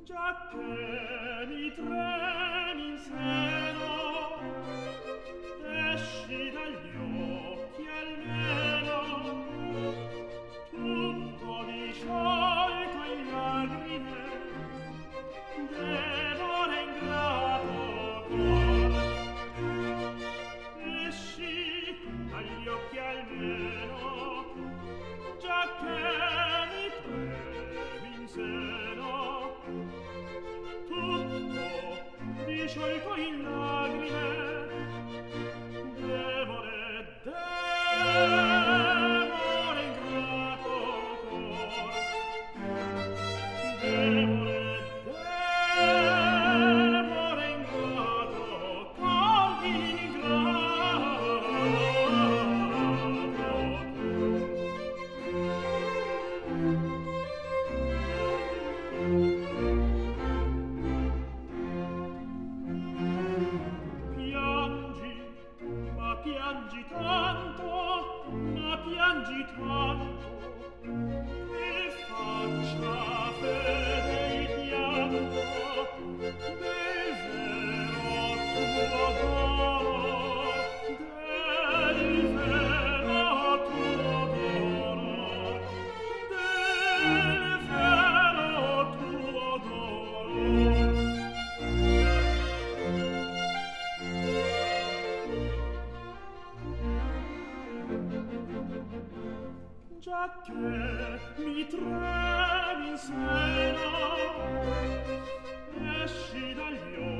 Giacché mi tremi in seno, esci dagli occhi almeno, tutto disciolto in lagrime, d'amore ingrato cor. Esci dagli occhi almeno, giacché mi tremi in seno, tutto disciolto in lagrime, d'amore, d'amore ingrato cor. D'amore, d'amore ingrato cor, ingrato piangi tanto, ma piangi tanto, che faccia fede il pianto del vero tuo dolor, del vero tuo dolor, del vero tuo dolor. Giacché mi tremi in seno, esci dagli occhi